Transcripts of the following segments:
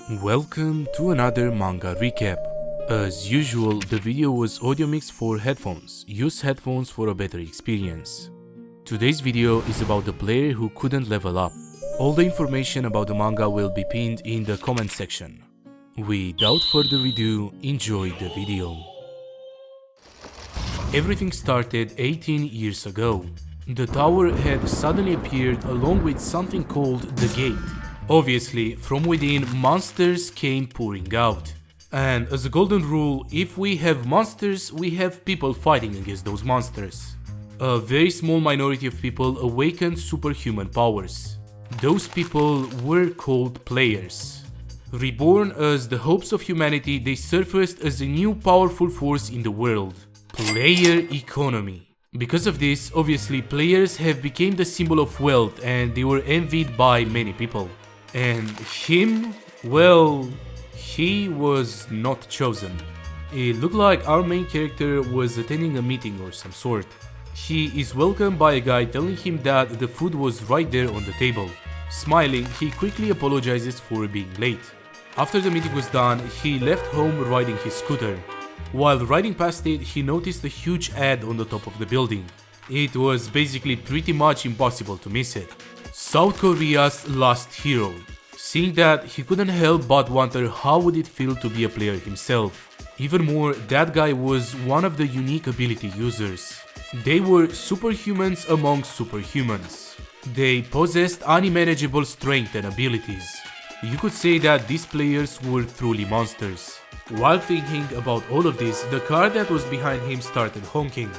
Welcome to another manga recap. As usual, the video was audio mixed for headphones. Use headphones for a better experience. Today's video is about the player who couldn't level up. All the information about the manga will be pinned in the comment section. Without further ado, enjoy the video. Everything started 18 years ago. The tower had suddenly appeared along with something called the gate. Obviously, from within, monsters came pouring out. And as a golden rule, if we have monsters, we have people fighting against those monsters. A very small minority of people awakened superhuman powers. Those people were called players. Reborn as the hopes of humanity, they surfaced as a new powerful force in the world. Player economy. Because of this, obviously, players have become the symbol of wealth and they were envied by many people. And him, well, he was not chosen. It looked like our main character was attending a meeting or some sort. He is welcomed by a guy telling him that the food was right there on the table. Smiling, he quickly apologizes for being late. After the meeting was done, he left home riding his scooter. While riding past it, he noticed a huge ad on the top of the building. It was basically pretty much impossible to miss it. South Korea's last hero. Seeing that, he couldn't help but wonder how would it feel to be a player himself. Even more, that guy was one of the unique ability users. They were superhumans among superhumans. They possessed unmanageable strength and abilities. You could say that these players were truly monsters. While thinking about all of this, the car that was behind him started honking.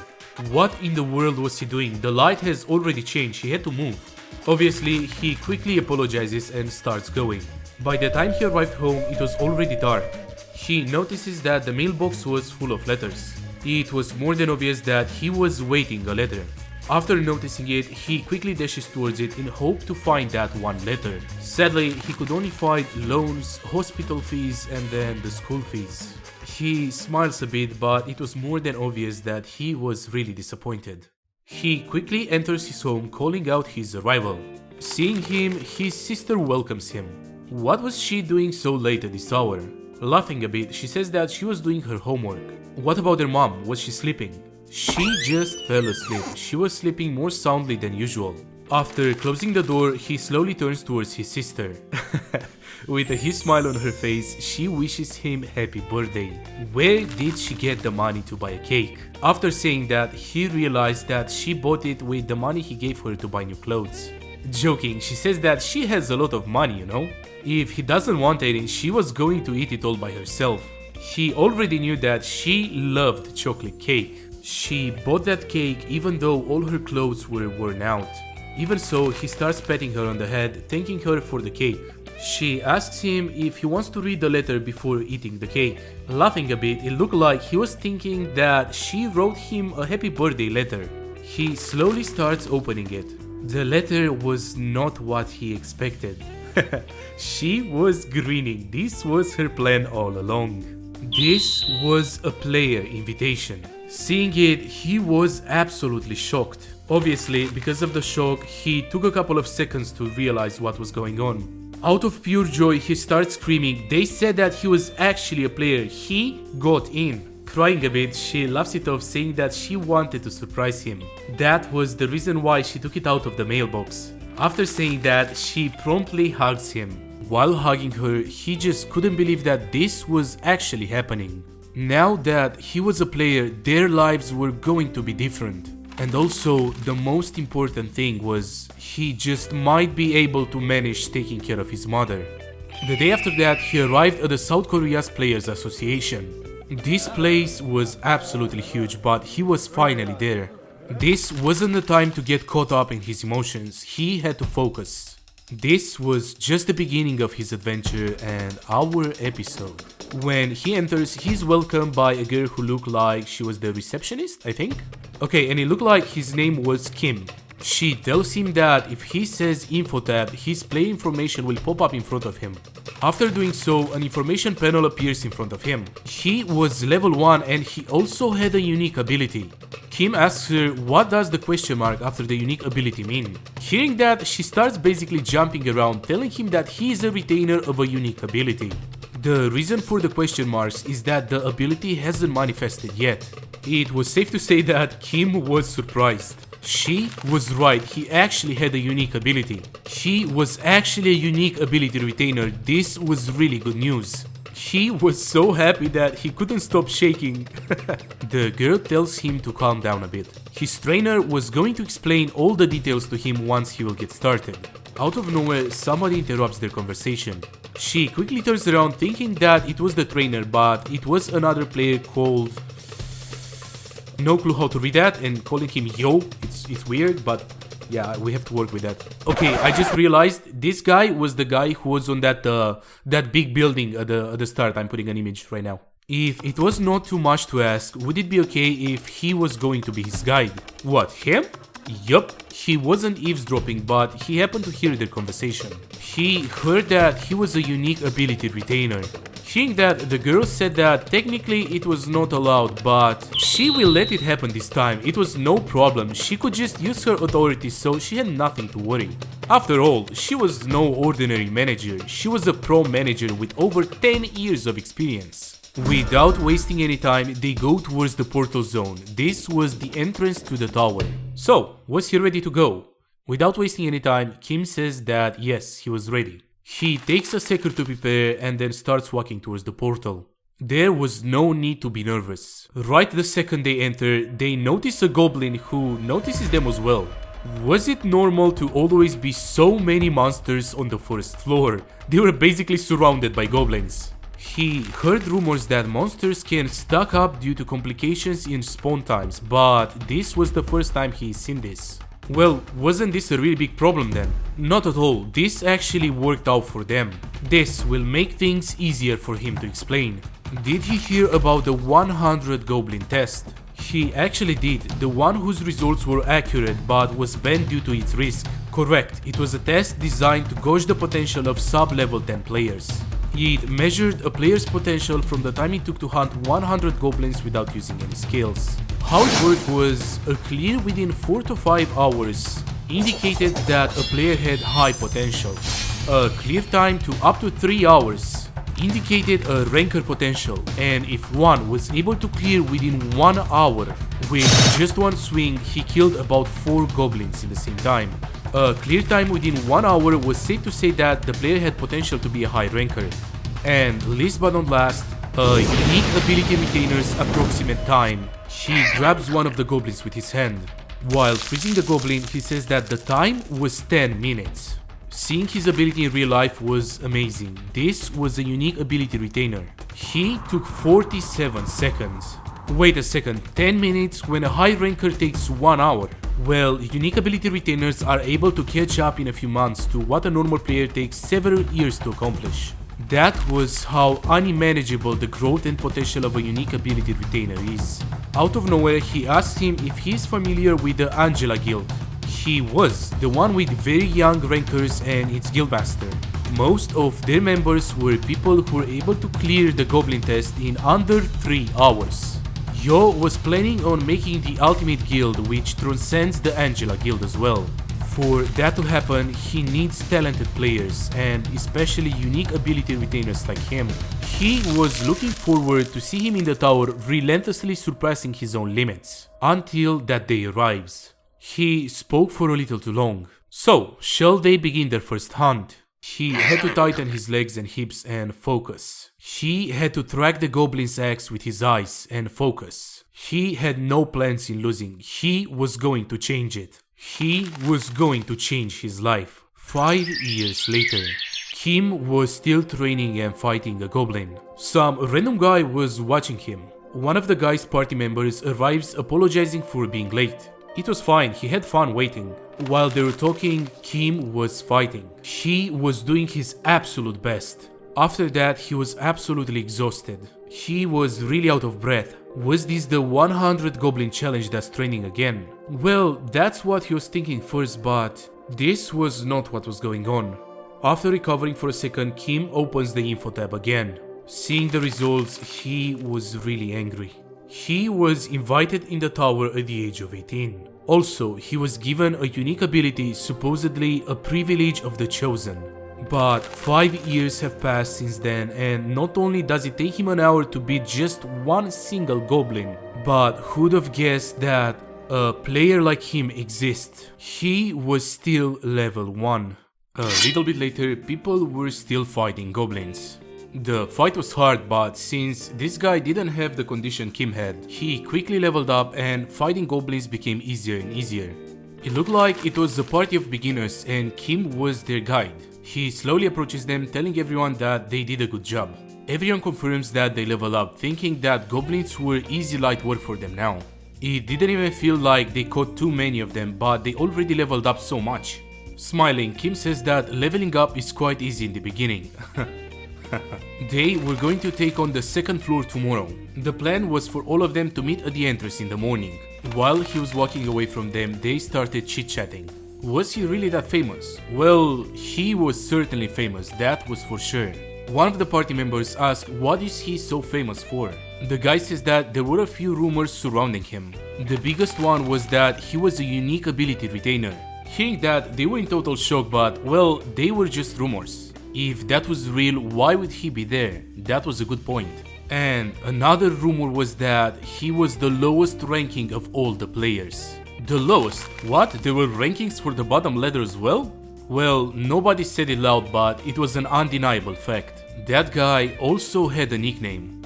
What in the world was he doing? The light has already changed, he had to move. Obviously, he quickly apologizes and starts going. By the time he arrived home, it was already dark. He notices that the mailbox was full of letters. It was more than obvious that he was waiting a letter. After noticing it, he quickly dashes towards it in hope to find that one letter. Sadly, he could only find loans, hospital fees, and then the school fees. He smiles a bit, but it was more than obvious that he was really disappointed. He quickly enters his home, calling out his arrival. Seeing him, his sister welcomes him. What was she doing so late at this hour? Laughing a bit, she says that she was doing her homework. What about her mom? Was she sleeping? She just fell asleep. She was sleeping more soundly than usual. After closing the door, he slowly turns towards his sister. With a huge smile on her face, she wishes him happy birthday. Where did she get the money to buy a cake? After saying that, he realized that she bought it with the money he gave her to buy new clothes. Joking, she says that she has a lot of money, you know? If he doesn't want any, she was going to eat it all by herself. He already knew that she loved chocolate cake. She bought that cake even though all her clothes were worn out. Even so, he starts patting her on the head, thanking her for the cake. She asks him if he wants to read the letter before eating the cake. Laughing a bit, it looked like he was thinking that she wrote him a happy birthday letter. He slowly starts opening it. The letter was not what he expected. She was grinning. This was her plan all along. This was a player invitation. Seeing it, he was absolutely shocked. Obviously, because of the shock, he took a couple of seconds to realize what was going on. Out of pure joy, he starts screaming. They said that he was actually a player. He got in. Crying a bit, she laughs it off, saying that she wanted to surprise him. That was the reason why she took it out of the mailbox. After saying that, she promptly hugs him. While hugging her, he just couldn't believe that this was actually happening. Now that he was a player, their lives were going to be different. And also, the most important thing was, he just might be able to manage taking care of his mother. The day after that, he arrived at the South Korea's Players Association. This place was absolutely huge, but he was finally there. This wasn't the time to get caught up in his emotions, he had to focus. This was just the beginning of his adventure and our episode. When he enters, he's welcomed by a girl who looked like she was the receptionist, I think? Okay, and it looked like his name was Kim. She tells him that if he says info tab, his play information will pop up in front of him. After doing so, an information panel appears in front of him. He was level 1 and he also had a unique ability. Kim asks her what does the question mark after the unique ability mean. Hearing that, she starts basically jumping around, telling him that he is a retainer of a unique ability. The reason for the question marks is that the ability hasn't manifested yet. It was safe to say that Kim was surprised. She was right, he actually had a unique ability. He was actually a unique ability retainer. This was really good news. He was so happy that he couldn't stop shaking. The girl tells him to calm down a bit. His trainer was going to explain all the details to him once he will get started. Out of nowhere, somebody interrupts their conversation. She quickly turns around thinking that it was the trainer, but it was another player called... No clue how to read that, and calling him Yo, it's weird, but yeah, we have to work with that. Okay, I just realized this guy was the guy who was on that big building at the start. I'm putting an image right now. If it was not too much to ask, would it be okay if he was going to be his guide? What, him? Yup, he wasn't eavesdropping, but he happened to hear their conversation. He heard that he was a unique ability retainer. Hearing that, the girl said that technically it was not allowed, but she will let it happen this time. It was no problem, she could just use her authority, so she had nothing to worry. After all, she was no ordinary manager, she was a pro manager with over 10 years of experience. Without wasting any time, they go towards the portal zone. This was the entrance to the tower. So, was he ready to go? Without wasting any time, Kim says that yes, he was ready. He takes a second to prepare and then starts walking towards the portal. There was no need to be nervous. Right the second they enter, they notice a goblin who notices them as well. Was it normal to always be so many monsters on the first floor? They were basically surrounded by goblins. He heard rumors that monsters can stack up due to complications in spawn times, but this was the first time he's seen this. Well, wasn't this a really big problem then? Not at all, this actually worked out for them. This will make things easier for him to explain. Did he hear about the 100 goblin test? He actually did, the one whose results were accurate but was banned due to its risk. Correct, it was a test designed to gauge the potential of sub-level 10 players. It measured a player's potential from the time it took to hunt 100 goblins without using any skills. How it worked was, a clear within 4 to 5 hours indicated that a player had high potential. A clear time to up to 3 hours indicated a ranker potential, and if one was able to clear within 1 hour, with just one swing he killed about 4 goblins in the same time. A clear time within 1 hour was safe to say that the player had potential to be a high ranker. And least but not last, a unique ability retainer's approximate time. He grabs one of the goblins with his hand. While freezing the goblin, he says that the time was 10 minutes. Seeing his ability in real life was amazing. This was a unique ability retainer. He took 47 seconds. Wait a second, 10 minutes when a high ranker takes 1 hour. Well, unique ability retainers are able to catch up in a few months to what a normal player takes several years to accomplish. That was how unmanageable the growth and potential of a unique ability retainer is. Out of nowhere, he asked him if he is familiar with the Angela Guild. He was, the one with very young rankers and its guildmaster. Most of their members were people who were able to clear the goblin test in under 3 hours. Yo was planning on making the ultimate guild, which transcends the Angela Guild as well. For that to happen, he needs talented players, and especially unique ability retainers like him. He was looking forward to see him in the tower relentlessly surpassing his own limits, until that day arrives. He spoke for a little too long. So, shall they begin their first hunt? He had to tighten his legs and hips and focus. He had to track the goblin's axe with his eyes and focus. He had no plans in losing. He was going to change it. He was going to change his life. 5 years later, Kim was still training and fighting a goblin. Some random guy was watching him. One of the guy's party members arrives apologizing for being late. It was fine, he had fun waiting. While they were talking, Kim was fighting. He was doing his absolute best. After that, he was absolutely exhausted. He was really out of breath. Was this the 100 goblin challenge that's training again? Well, that's what he was thinking first, but this was not what was going on. After recovering for a second, Kim opens the info tab again. Seeing the results, he was really angry. He was invited in the tower at the age of 18. Also, he was given a unique ability, supposedly a privilege of the chosen. But 5 years have passed since then, and not only does it take him an hour to beat just one single goblin, but who'd have guessed that a player like him exists? He was still level 1. A little bit later, people were still fighting goblins. The fight was hard, but since this guy didn't have the condition Kim had, he quickly leveled up and fighting goblins became easier and easier. It looked like it was a party of beginners and Kim was their guide. He slowly approaches them, telling everyone that they did a good job. Everyone confirms that they level up, thinking that goblins were easy light work for them now. It didn't even feel like they caught too many of them, but they already leveled up so much. Smiling, Kim says that leveling up is quite easy in the beginning. They were going to take on the second floor tomorrow. The plan was for all of them to meet at the entrance in the morning. While he was walking away from them, they started chit-chatting. Was he really that famous? Well, he was certainly famous, that was for sure. One of the party members asked what is he so famous for. The guy says that there were a few rumors surrounding him. The biggest one was that he was a unique ability retainer. Hearing that, they were in total shock, but well, they were just rumors. If that was real, why would he be there? That was a good point. And another rumor was that he was the lowest ranking of all the players. The lowest? What? There were rankings for the bottom ladder as well? Well, nobody said it loud, but it was an undeniable fact. That guy also had a nickname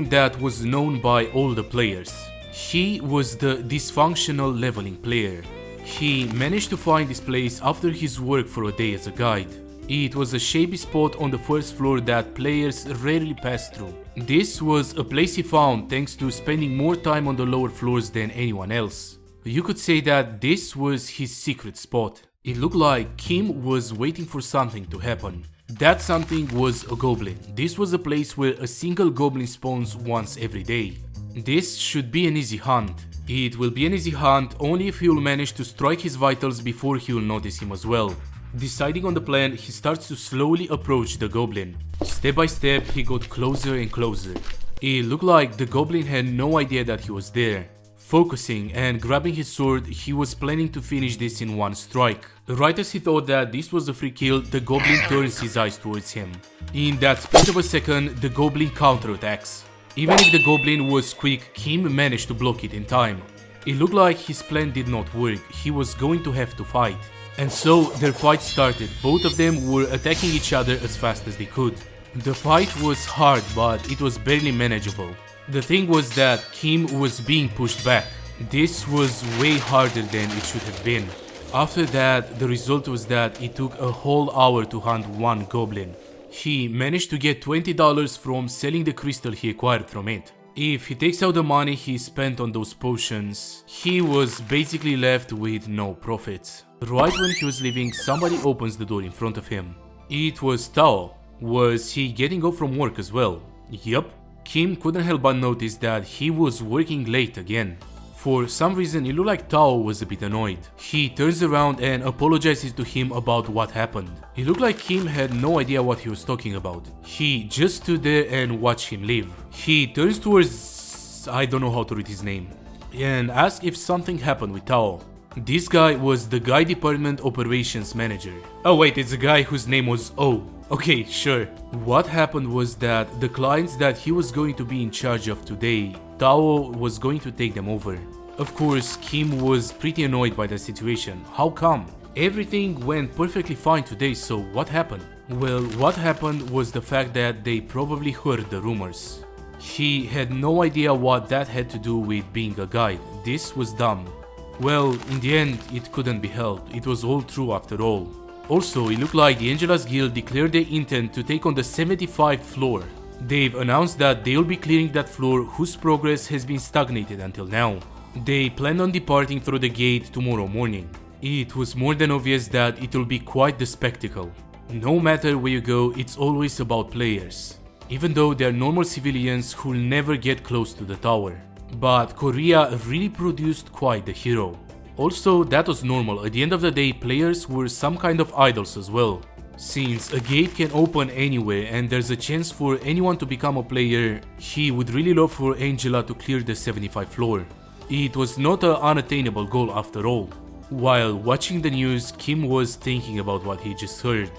that was known by all the players. He was the dysfunctional leveling player. He managed to find this place after his work for a day as a guide. It was a shady spot on the first floor that players rarely passed through. This was a place he found thanks to spending more time on the lower floors than anyone else. You could say that this was his secret spot. It looked like Kim was waiting for something to happen. That something was a goblin. This was a place where a single goblin spawns once every day. This should be an easy hunt. It will be an easy hunt only if he will manage to strike his vitals before he will notice him as well. Deciding on the plan, he starts to slowly approach the goblin. Step by step, he got closer and closer. It looked like the goblin had no idea that he was there. Focusing and grabbing his sword, he was planning to finish this in one strike. Right as he thought that this was a free kill, the goblin turns his eyes towards him. In that split of a second, the goblin counterattacks. Even if the goblin was quick, Kim managed to block it in time. It looked like his plan did not work, he was going to have to fight. And so their fight started. Both of them were attacking each other as fast as they could. The fight was hard, but it was barely manageable. The thing was that Kim was being pushed back. This was way harder than it should have been. After that, the result was that it took a whole hour to hunt one goblin. He managed to get $20 from selling the crystal he acquired from it. If he takes out the money he spent on those potions, he was basically left with no profits. Right when he was leaving, somebody opens the door in front of him. It was Tao. Was he getting off from work as well? Yup. Kim couldn't help but notice that he was working late again. For some reason, it looked like Tao was a bit annoyed. He turns around and apologizes to him about what happened. It looked like Kim had no idea what he was talking about. He just stood there and watched him leave. He turns towards... I don't know how to read his name. And asks if something happened with Tao. This guy was the Guy Department Operations Manager. Oh wait, it's a guy whose name was O. Okay, sure. What happened was that the clients that he was going to be in charge of today, Tao was going to take them over. Of course, Kim was pretty annoyed by the situation. How come? Everything went perfectly fine today, so what happened? Well, what happened was the fact that they probably heard the rumors. He had no idea what that had to do with being a guide. This was dumb. Well, in the end, it couldn't be helped. It was all true after all. Also, it looked like the Angela's Guild declared their intent to take on the 75th floor. They've announced that they'll be clearing that floor whose progress has been stagnated until now. They plan on departing through the gate tomorrow morning. It was more than obvious that it'll be quite the spectacle. No matter where you go, it's always about players. Even though they are normal civilians who'll never get close to the tower. But Korea really produced quite the hero. Also, that was normal. At the end of the day, players were some kind of idols as well. Since a gate can open anywhere and there's a chance for anyone to become a player, he would really love for Angela to clear the 75th floor. It was not an unattainable goal after all. While watching the news, Kim was thinking about what he just heard.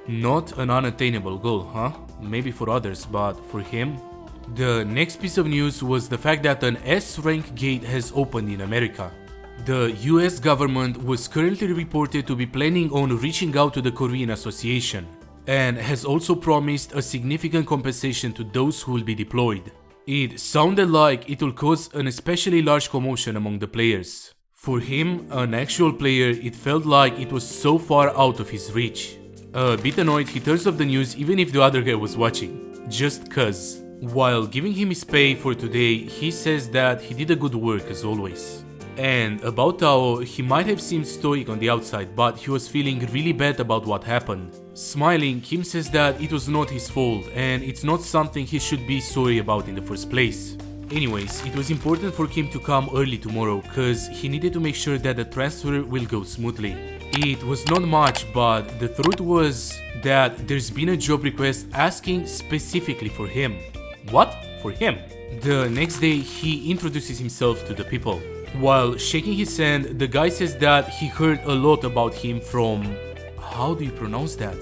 Not an unattainable goal, huh? Maybe for others, but for him? The next piece of news was the fact that an S-rank gate has opened in America. The US government was currently reported to be planning on reaching out to the Korean Association, and has also promised a significant compensation to those who will be deployed. It sounded like it will cause an especially large commotion among the players. For him, an actual player, it felt like it was so far out of his reach. A bit annoyed, he turns off the news even if the other guy was watching, just cuz. While giving him his pay for today, he says that he did a good work as always. And about Tao, he might have seemed stoic on the outside, but he was feeling really bad about what happened. Smiling, Kim says that it was not his fault and it's not something he should be sorry about in the first place. Anyways, it was important for Kim to come early tomorrow cause he needed to make sure that the transfer will go smoothly. It was not much, but the truth was that there's been a job request asking specifically for him. What? For him? The next day, he introduces himself to the people. While shaking his hand, the guy says that he heard a lot about him from... How do you pronounce that?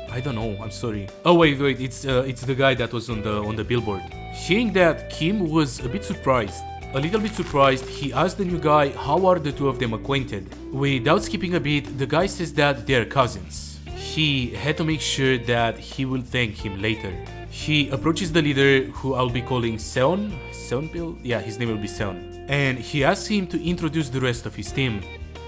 I don't know, I'm sorry. Oh wait, it's the guy that was on the billboard. Hearing that, Kim was a bit surprised. A little bit surprised, he asked the new guy how are the two of them acquainted. Without skipping a beat, the guy says that they're cousins. He had to make sure that he will thank him later. He approaches the leader, who I'll be calling Seon? Seonpil? Yeah, his name will be Seon. And he asks him to introduce the rest of his team.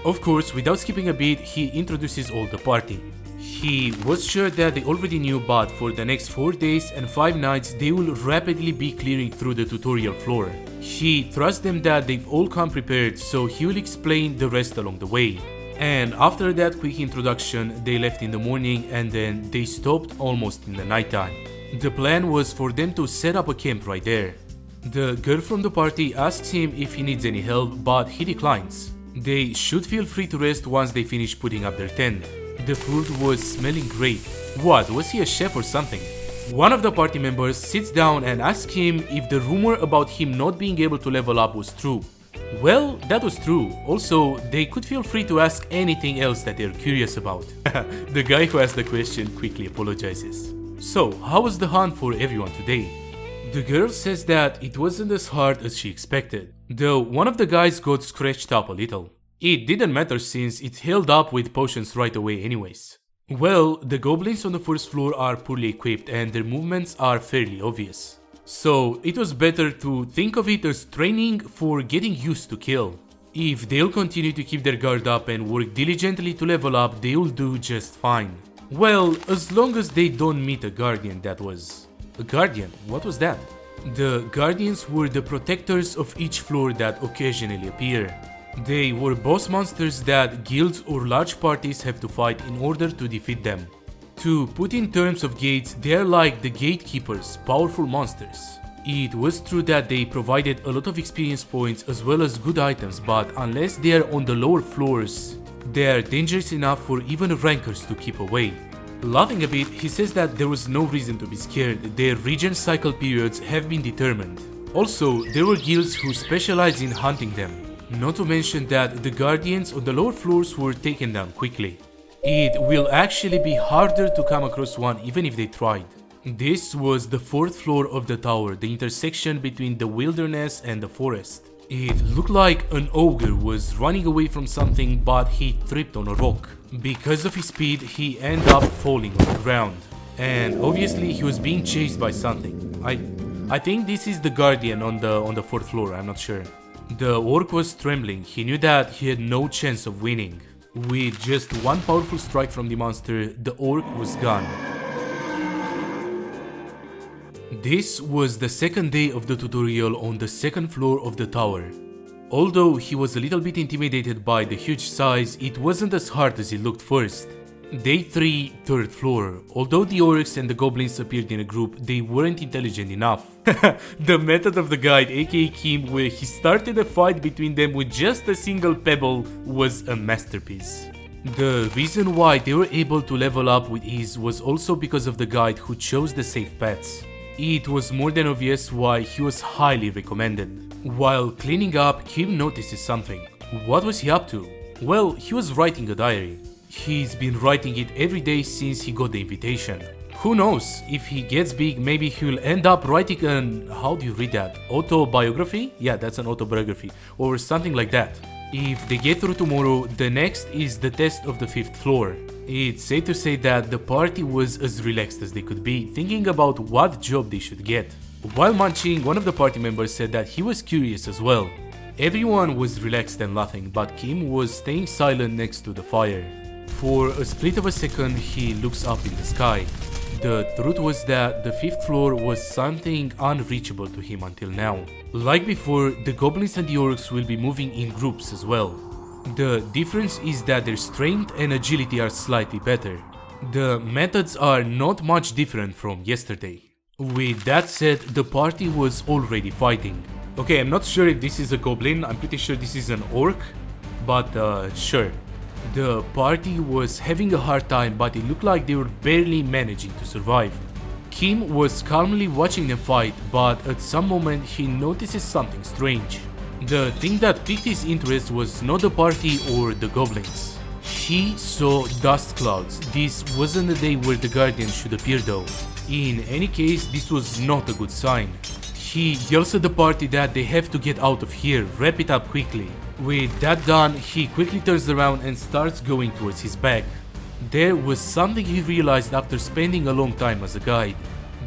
Of course, without skipping a beat, he introduces all the party. He was sure that they already knew, but for the next 4 days and 5 nights, they will rapidly be clearing through the tutorial floor. He trusts them that they've all come prepared, so he will explain the rest along the way. And after that quick introduction, they left in the morning and then they stopped almost in the nighttime. The plan was for them to set up a camp right there. The girl from the party asks him if he needs any help, but he declines. They should feel free to rest once they finish putting up their tent. The food was smelling great. What, was he a chef or something? One of the party members sits down and asks him if the rumor about him not being able to level up was true. Well, that was true. Also, they could feel free to ask anything else that they're curious about. The guy who asked the question quickly apologizes. So, how was the hunt for everyone today? The girl says that it wasn't as hard as she expected, though one of the guys got scratched up a little. It didn't matter since it held up with potions right away anyways. Well, the goblins on the first floor are poorly equipped and their movements are fairly obvious. So it was better to think of it as training for getting used to kill. If they'll continue to keep their guard up and work diligently to level up, they'll do just fine. Well, as long as they don't meet a guardian that was... A guardian? What was that? The guardians were the protectors of each floor that occasionally appear. They were boss monsters that guilds or large parties have to fight in order to defeat them. To put in terms of gates, they are like the gatekeepers, powerful monsters. It was true that they provided a lot of experience points as well as good items, but unless they are on the lower floors, they are dangerous enough for even rankers to keep away. Laughing a bit, he says that there was no reason to be scared, their regen cycle periods have been determined. Also, there were guilds who specialize in hunting them. Not to mention that the guardians on the lower floors were taken down quickly. It will actually be harder to come across one even if they tried. This was the 4th floor of the tower, the intersection between the wilderness and the forest. It looked like an ogre was running away from something, but he tripped on a rock. Because of his speed, he ended up falling on the ground. And obviously he was being chased by something. I think this is the guardian on the 4th floor, I'm not sure. The orc was trembling, he knew that he had no chance of winning. With just one powerful strike from the monster, the orc was gone. This was the second day of the tutorial on the 2nd floor of the tower. Although he was a little bit intimidated by the huge size, it wasn't as hard as it looked first. Day 3, 3rd floor. Although the orcs and the goblins appeared in a group, they weren't intelligent enough. The method of the guide, aka Kim, where he started a fight between them with just a single pebble, was a masterpiece. The reason why they were able to level up with ease was also because of the guide who chose the safe paths. It was more than obvious why he was highly recommended. While cleaning up, Kim notices something. What was he up to? Well, he was writing a diary. He's been writing it every day since he got the invitation. Who knows, if he gets big, maybe he'll end up writing an, how do you read that? Autobiography? Yeah, that's an autobiography, or something like that. If they get through tomorrow, the next is the test of the 5th floor. It's safe to say that the party was as relaxed as they could be, thinking about what job they should get. While munching, one of the party members said that he was curious as well. Everyone was relaxed and laughing, but Kim was staying silent next to the fire. For a split of a second, he looks up in the sky. The truth was that the 5th floor was something unreachable to him until now. Like before, the goblins and the orcs will be moving in groups as well. The difference is that their strength and agility are slightly better. The methods are not much different from yesterday. With that said, the party was already fighting. Okay, I'm not sure if this is a goblin, I'm pretty sure this is an orc, but sure. The party was having a hard time, but it looked like they were barely managing to survive. Kim was calmly watching them fight, but at some moment he notices something strange. The thing that piqued his interest was not the party or the goblins. He saw dust clouds. This wasn't the day where the guardian should appear though. In any case, this was not a good sign. He yells at the party that they have to get out of here, wrap it up quickly. With that done, he quickly turns around and starts going towards his bag. There was something he realized after spending a long time as a guide.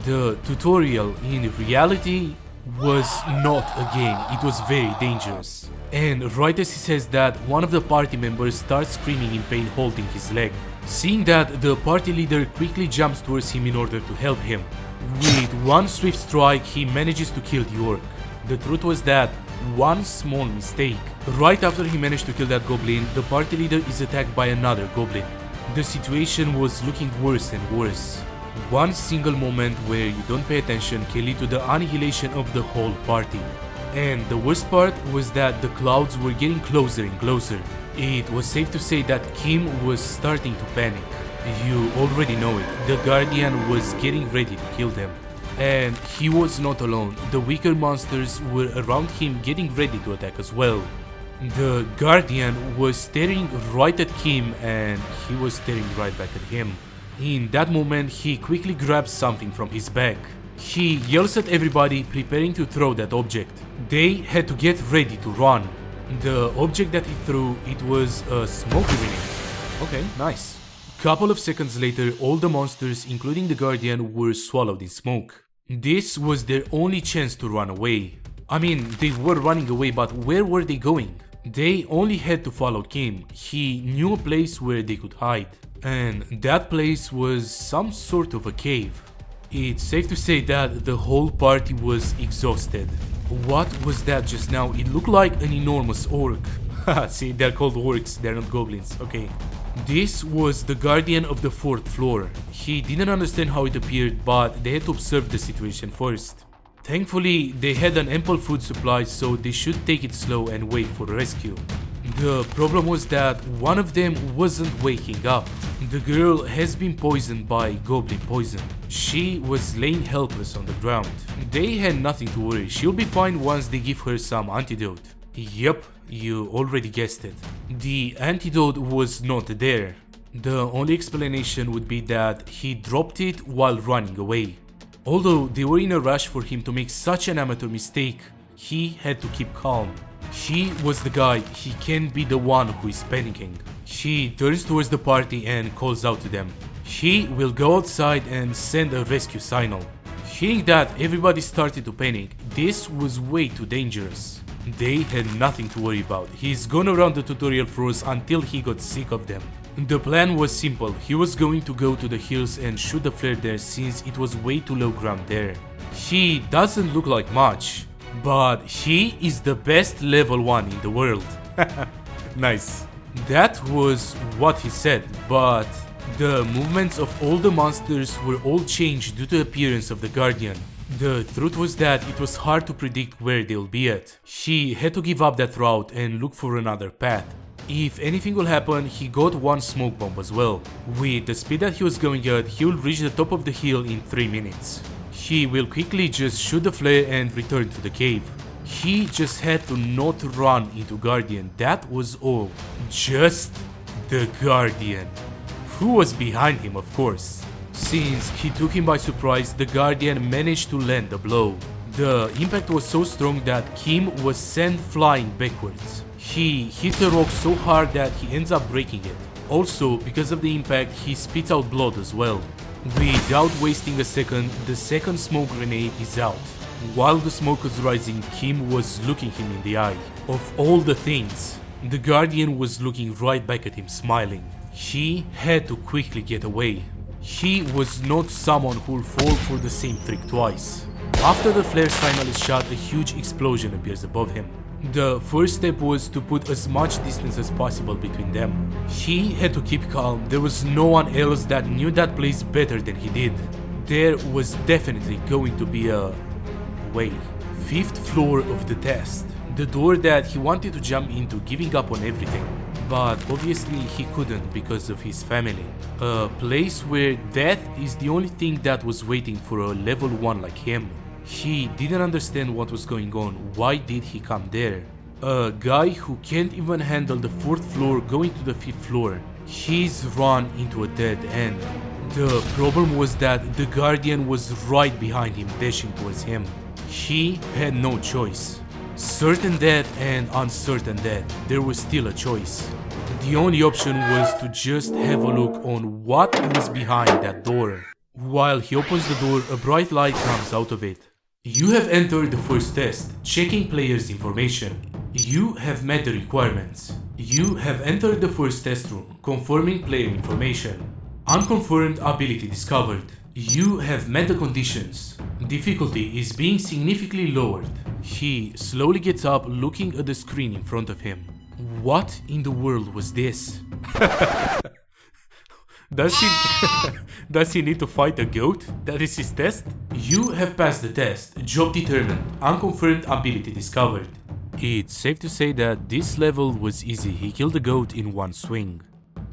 The tutorial, in reality, was not a game, it was very dangerous. And right as he says that, one of the party members starts screaming in pain holding his leg. Seeing that, the party leader quickly jumps towards him in order to help him. With one swift strike, he manages to kill the orc. The truth was that one small mistake. Right after he managed to kill that goblin, the party leader is attacked by another goblin. The situation was looking worse and worse. One single moment where you don't pay attention can lead to the annihilation of the whole party. And the worst part was that the clouds were getting closer and closer. It was safe to say that Kim was starting to panic. You already know it, the Guardian was getting ready to kill them. And he was not alone, the weaker monsters were around him getting ready to attack as well. The Guardian was staring right at Kim and he was staring right back at him. In that moment, he quickly grabs something from his bag. He yells at everybody, preparing to throw that object. They had to get ready to run. The object that he threw, it was a smoke grenade. Okay, nice. Couple of seconds later, all the monsters, including the Guardian, were swallowed in smoke. This was their only chance to run away. I mean, they were running away, but where were they going? They only had to follow Kim. He knew a place where they could hide. And that place was some sort of a cave. It's safe to say that the whole party was exhausted. What was that just now? It looked like an enormous orc. Haha, see, they're called orcs, they're not goblins, okay. This was the Guardian of the 4th floor. He didn't understand how it appeared, but they had to observe the situation first. Thankfully, they had an ample food supply, so they should take it slow and wait for a rescue. The problem was that one of them wasn't waking up. The girl has been poisoned by goblin poison. She was laying helpless on the ground. They had nothing to worry, she'll be fine once they give her some antidote. Yep, you already guessed it. The antidote was not there. The only explanation would be that he dropped it while running away. Although they were in a rush for him to make such an amateur mistake, he had to keep calm. He was the guy, he can't be the one who is panicking. He turns towards the party and calls out to them. He will go outside and send a rescue signal. Hearing that, everybody started to panic. This was way too dangerous. They had nothing to worry about. He's gone around the tutorial floors until he got sick of them. The plan was simple. He was going to go to the hills and shoot the flare there since it was way too low ground there. He doesn't look like much, but he is the best level 1 in the world. Nice. That was what he said, but the movements of all the monsters were all changed due to the appearance of the Guardian. The truth was that it was hard to predict where they'll be at. He had to give up that route and look for another path. If anything will happen, he got one smoke bomb as well. With the speed that he was going at, he will reach the top of the hill in 3 minutes. He will quickly just shoot the flare and return to the cave. He just had to not run into Guardian, that was all. Just the Guardian. Who was behind him, of course. Since he took him by surprise, the Guardian managed to land the blow. The impact was so strong that Kim was sent flying backwards. He hit the rock so hard that he ends up breaking it. Also, because of the impact, he spits out blood as well. Without wasting a second, the second smoke grenade is out. While the smoke was rising, Kim was looking him in the eye. Of all the things, the Guardian was looking right back at him, smiling. He had to quickly get away. He was not someone who will fall for the same trick twice. After the flare signal is shot, a huge explosion appears above him. The first step was to put as much distance as possible between them. He had to keep calm, there was no one else that knew that place better than he did. There was definitely going to be a way. 5th floor of the test. The door that he wanted to jump into, giving up on everything. But obviously he couldn't because of his family. A place where death is the only thing that was waiting for a level 1 like him. He didn't understand what was going on, why did he come there? A guy who can't even handle the 4th floor going to the 5th floor. He's run into a dead end. The problem was that the Guardian was right behind him, dashing towards him. He had no choice. Certain death and uncertain death, there was still a choice. The only option was to just have a look on what was behind that door. While he opens the door, a bright light comes out of it. You have entered the first test, checking players' information. You have met the requirements. You have entered the first test room, confirming player information. Unconfirmed ability discovered. You have met the conditions. Difficulty is being significantly lowered. He slowly gets up, looking at the screen in front of him. What in the world was this? Does he need to fight a goat? That is his test? You have passed the test. Job determined. Unconfirmed ability discovered. It's safe to say that this level was easy. He killed the goat in one swing.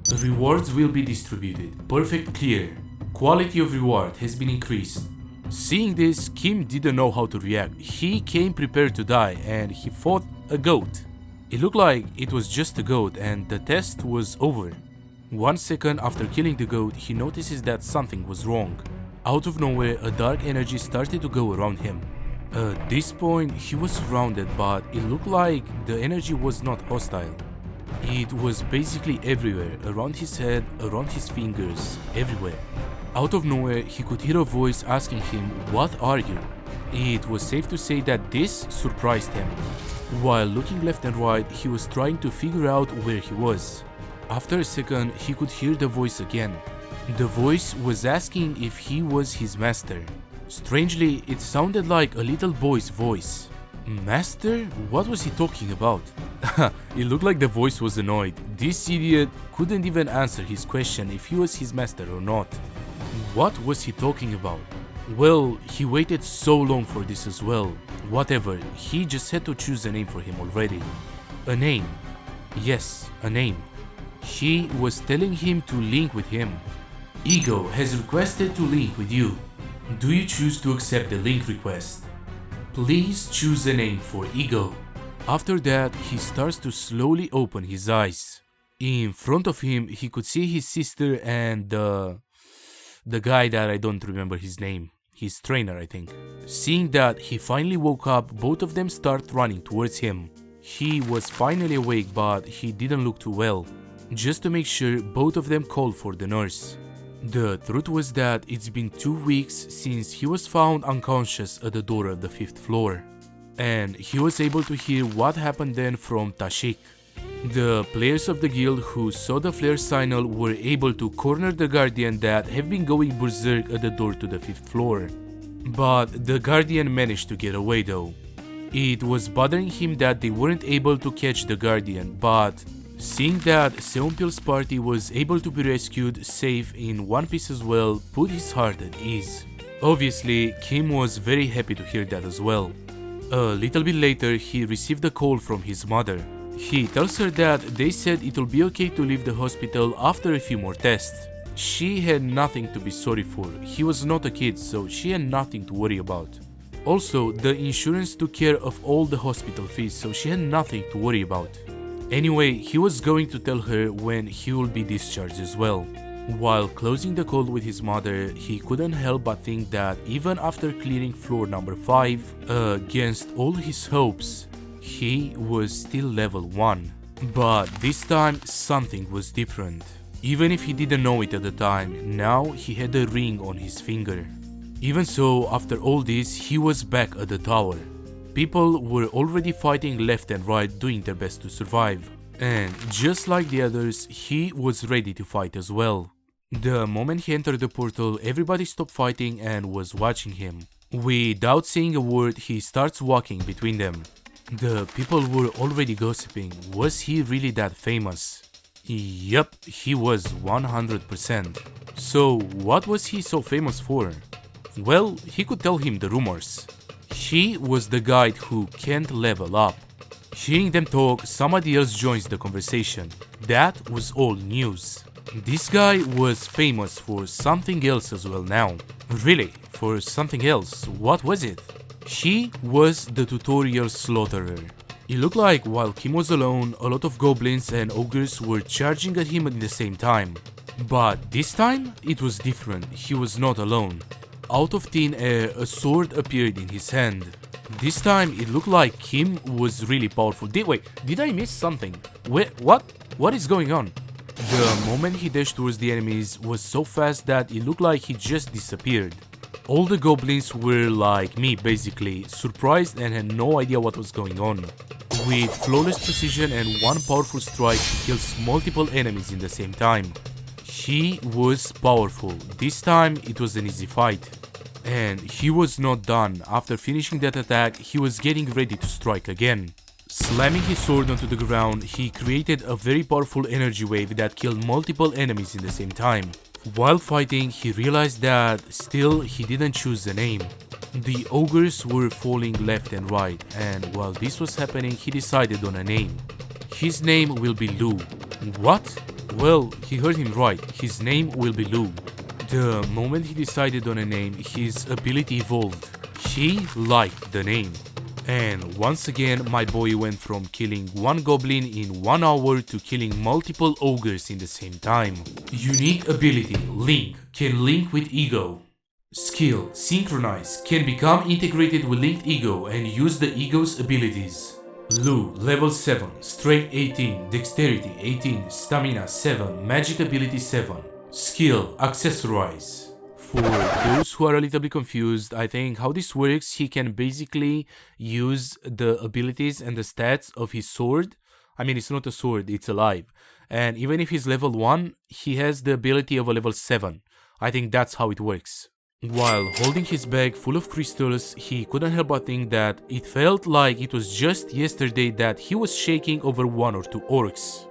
The rewards will be distributed. Perfect clear. Quality of reward has been increased. Seeing this, Kim didn't know how to react. He came prepared to die and he fought a goat. It looked like it was just a goat and the test was over. 1 second after killing the goat, he notices that something was wrong. Out of nowhere, a dark energy started to go around him. At this point, he was surrounded, but it looked like the energy was not hostile. It was basically everywhere, around his head, around his fingers, everywhere. Out of nowhere, he could hear a voice asking him, "What are you?" It was safe to say that this surprised him. While looking left and right, he was trying to figure out where he was. After a second, he could hear the voice again. The voice was asking if he was his master. Strangely, it sounded like a little boy's voice. Master? What was he talking about? It looked like the voice was annoyed. This idiot couldn't even answer his question if he was his master or not. What was he talking about? Well, he waited so long for this as well. Whatever, he just had to choose a name for him already. A name. Yes, a name. He was telling him to link with him. Ego has requested to link with you. Do you choose to accept the link request? Please choose a name for Ego. After that, he starts to slowly open his eyes. In front of him, he could see his sister and the guy that I don't remember his name. His trainer, I think. Seeing that he finally woke up, both of them start running towards him. He was finally awake, but he didn't look too well. Just to make sure, both of them called for the nurse. The truth was that it's been 2 weeks since he was found unconscious at the door of the 5th floor. And he was able to hear what happened then from Tashik. The players of the guild who saw the flare signal were able to corner the guardian that have been going berserk at the door to the 5th floor. But the guardian managed to get away though. It was bothering him that they weren't able to catch the guardian, but seeing that Seonpil's party was able to be rescued safe in one piece as well put his heart at ease. Obviously, Kim was very happy to hear that as well. A little bit later, he received a call from his mother. He tells her that they said it'll be okay to leave the hospital after a few more tests. She had nothing to be sorry for. He was not a kid, so she had nothing to worry about. Also, the insurance took care of all the hospital fees, so she had nothing to worry about. Anyway, he was going to tell her when he will be discharged as well. While closing the call with his mother, he couldn't help but think that even after clearing floor number 5, against all his hopes, he was still level 1. But this time, something was different. Even if he didn't know it at the time, now he had a ring on his finger. Even so, after all this, he was back at the tower. People were already fighting left and right, doing their best to survive. And just like the others, he was ready to fight as well. The moment he entered the portal, everybody stopped fighting and was watching him. Without saying a word, he starts walking between them. The people were already gossiping. Was he really that famous? Yup, he was 100%. So, what was he so famous for? Well, he could tell him the rumors. He was the guide who can't level up. Hearing them talk, somebody else joins the conversation. That was all news. This guy was famous for something else as well now. Really, for something else. What was it? He was the tutorial slaughterer. It looked like while Kim was alone, a lot of goblins and ogres were charging at him at the same time. But this time, it was different. He was not alone. Out of thin air, a sword appeared in his hand. This time, it looked like Kim was really powerful. Wait, did I miss something? What? What is going on? The moment he dashed towards the enemies was so fast that it looked like he just disappeared. All the goblins were like me basically, surprised and had no idea what was going on. With flawless precision and one powerful strike, he kills multiple enemies in the same time. He was powerful. This time it was an easy fight. And he was not done. After finishing that attack, he was getting ready to strike again. Slamming his sword onto the ground, he created a very powerful energy wave that killed multiple enemies in the same time. While fighting, he realized that still he didn't choose a name. The ogres were falling left and right, and while this was happening, he decided on a name. His name will be Lu. What? Well, he heard him right. His name will be Lu. The moment he decided on a name, his ability evolved. He liked the name. And once again, my boy went from killing one goblin in 1 hour to killing multiple ogres in the same time. Unique ability, Link, can link with ego. Skill, Synchronize, can become integrated with linked ego and use the ego's abilities. Lu, level 7, Strength 18, Dexterity 18, Stamina 7, Magic ability 7. Skill, Accessorize. For those who are a little bit confused, I think how this works, he can basically use the abilities and the stats of his sword. I mean, it's not a sword, it's alive. And even if he's level 1, he has the ability of a level 7. I think that's how it works. While holding his bag full of crystals, he couldn't help but think that it felt like it was just yesterday that he was shaking over 1 or 2 orcs.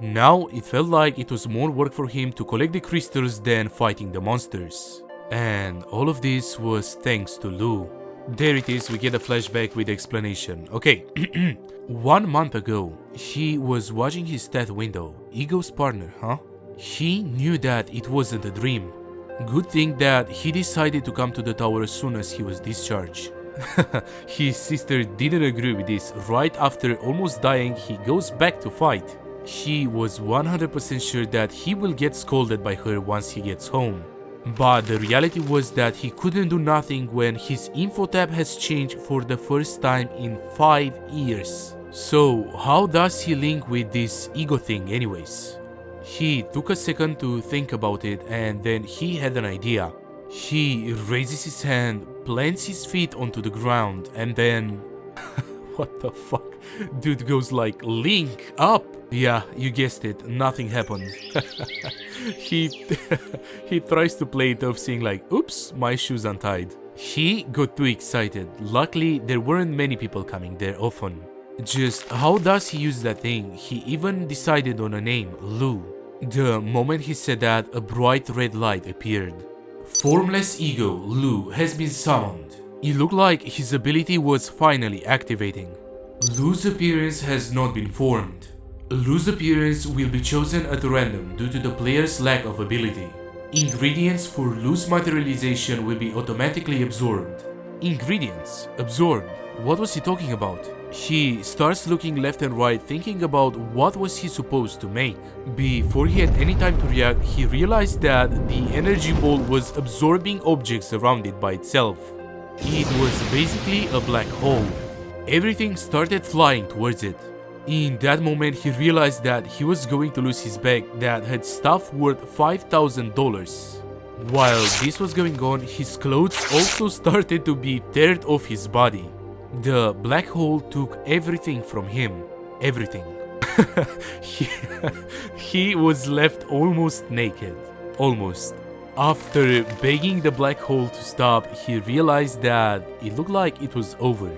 Now it felt like it was more work for him to collect the crystals than fighting the monsters. And all of this was thanks to Lu. There it is, we get a flashback with the explanation. Okay, 1 month ago, he was watching his stat window. Ego's partner, huh? He knew that it wasn't a dream. Good thing that he decided to come to the tower as soon as he was discharged. His sister didn't agree with this. Right after almost dying, he goes back to fight. He was 100% sure that he will get scolded by her once he gets home. But the reality was that he couldn't do nothing when his info tab has changed for the first time in 5 years. So how does he link with this ego thing anyways? He took a second to think about it and then he had an idea. He raises his hand, plants his feet onto the ground and then... What the fuck? Dude goes like, Link up! Yeah, you guessed it, nothing happened. He tries to play it off saying like, oops, my shoe's untied. He got too excited. Luckily, there weren't many people coming there often. Just how does he use that thing? He even decided on a name, Lu. The moment he said that, a bright red light appeared. Formless Ego, Lu, has been summoned. It looked like his ability was finally activating. Lu's appearance has not been formed. Lu's appearance will be chosen at random due to the player's lack of ability. Ingredients for Lu's materialization will be automatically absorbed. Ingredients? Absorbed? What was he talking about? He starts looking left and right, thinking about what was he supposed to make. Before he had any time to react, he realized that the energy ball was absorbing objects around it by itself. It was basically a black hole. Everything started flying towards it. In that moment, he realized that he was going to lose his bag that had stuff worth $5,000. While this was going on, his clothes also started to be teared off his body. The black hole took everything from him. Everything. he was left almost naked. Almost. After begging the black hole to stop, he realized that it looked like it was over.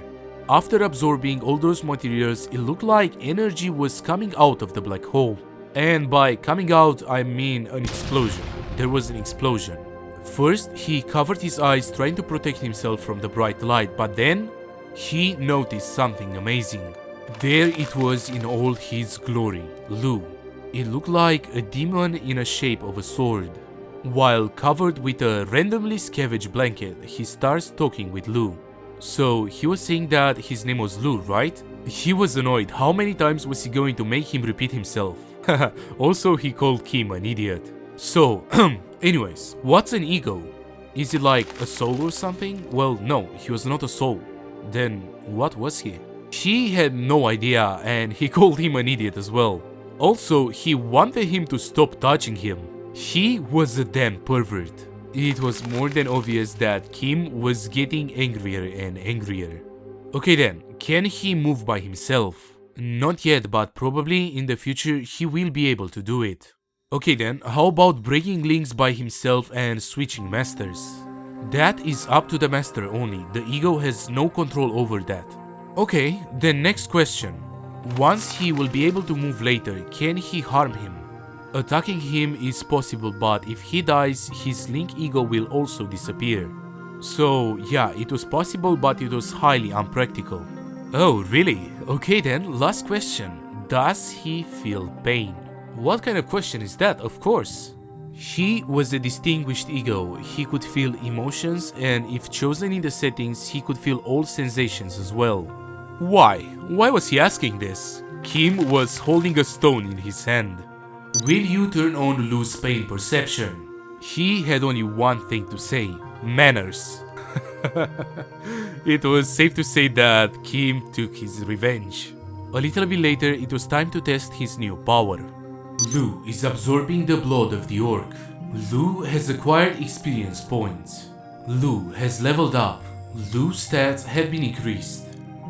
After absorbing all those materials, it looked like energy was coming out of the black hole. And by coming out, I mean an explosion. There was an explosion. First, he covered his eyes trying to protect himself from the bright light, but then he noticed something amazing. There it was in all his glory, Lu. It looked like a demon in a shape of a sword. While covered with a randomly scavenged blanket, he starts talking with Lu. So he was saying that his name was Lu, right? He was annoyed. How many times was he going to make him repeat himself? Also, he called Kim an idiot. So, anyways, what's an ego? Is it like a soul or something? Well, no, he was not a soul. Then what was he? He had no idea and he called him an idiot as well. Also, he wanted him to stop touching him. He was a damn pervert. It was more than obvious that Kim was getting angrier and angrier. Okay then, can he move by himself? Not yet, but probably in the future he will be able to do it. Okay then, how about breaking links by himself and switching masters? That is up to the master only, the ego has no control over that. Okay, then next question. Once he will be able to move later, can he harm him? Attacking him is possible, but if he dies, his link ego will also disappear. So yeah, it was possible, but it was highly unpractical. Oh really? Okay then, last question. Does he feel pain? What kind of question is that? Of course. He was a distinguished ego. He could feel emotions, and if chosen in the settings, he could feel all sensations as well. Why? Why was he asking this? Kim was holding a stone in his hand. Will you turn on Lu's pain perception? He had only one thing to say: manners. It was safe to say that Kim took his revenge. A little bit later, it was time to test his new power. Lu is absorbing the blood of the orc. Lu has acquired experience points. Lu has leveled up. Lu's stats have been increased.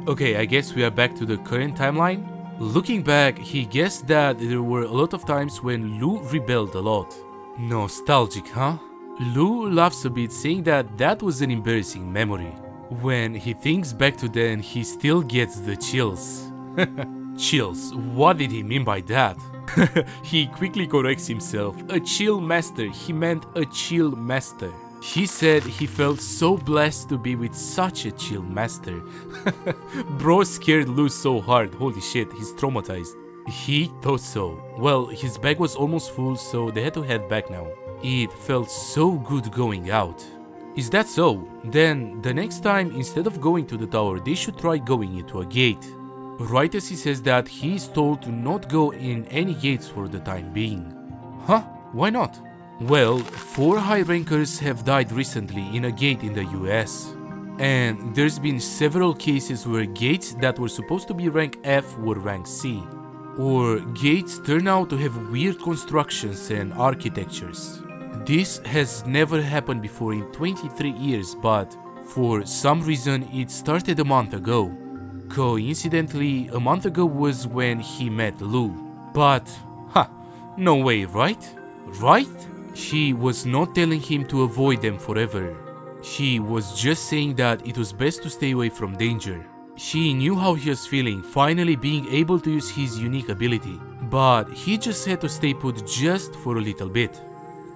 Okay, I guess we are back to the current timeline. Looking back, he guessed that there were a lot of times when Lu rebelled a lot. Nostalgic, huh? Lu laughs a bit, saying that that was an embarrassing memory. When he thinks back to then, he still gets the chills. Chills, what did he mean by that? He quickly corrects himself. A chill master, he meant a chill master. He said he felt so blessed to be with such a chill master. Bro scared Lu so hard, holy shit, he's traumatized. He thought so. Well, his bag was almost full, so they had to head back now. It felt so good going out. Is that so? Then, the next time, instead of going to the tower, they should try going into a gate. Right as he says that, he is told to not go in any gates for the time being. Huh? Why not? Well, 4 high rankers have died recently in a gate in the US. And there's been several cases where gates that were supposed to be rank F were rank C. Or gates turn out to have weird constructions and architectures. This has never happened before in 23 years, but for some reason it started a month ago. Coincidentally, a month ago was when he met Lu. But, no way, right? Right? She was not telling him to avoid them forever. She was just saying that it was best to stay away from danger. She knew how he was feeling, finally being able to use his unique ability. But he just had to stay put just for a little bit.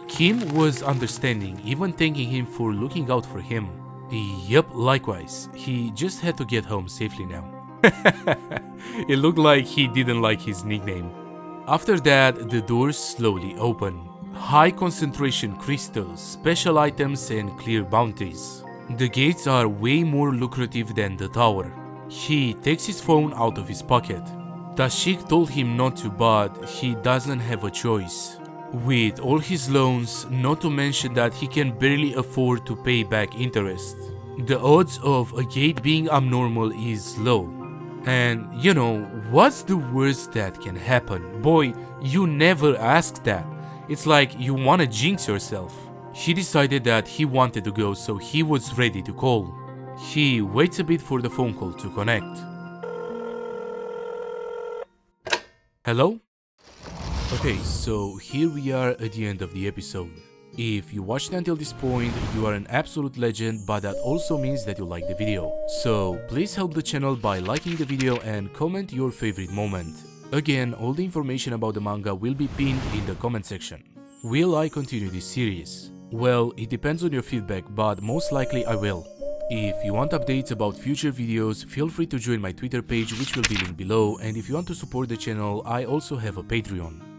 Kim was understanding, even thanking him for looking out for him. Yep, likewise. He just had to get home safely now. It looked like he didn't like his nickname. After that, the doors slowly open. High concentration crystals, special items and clear bounties. The gates are way more lucrative than the tower. He takes his phone out of his pocket. Tashik told him not to, but he doesn't have a choice. With all his loans, not to mention that he can barely afford to pay back interest, the odds of a gate being abnormal is low. And you know, what's the worst that can happen? Boy, you never ask that. It's like you wanna jinx yourself. He decided that he wanted to go, so he was ready to call. He waits a bit for the phone call to connect. Hello? Okay, so here we are at the end of the episode. If you watched until this point, you are an absolute legend, but that also means that you like the video. So please help the channel by liking the video and comment your favorite moment. Again, all the information about the manga will be pinned in the comment section. Will I continue this series? Well, it depends on your feedback, but most likely I will. If you want updates about future videos, feel free to join my Twitter page, which will be linked below, and if you want to support the channel, I also have a Patreon.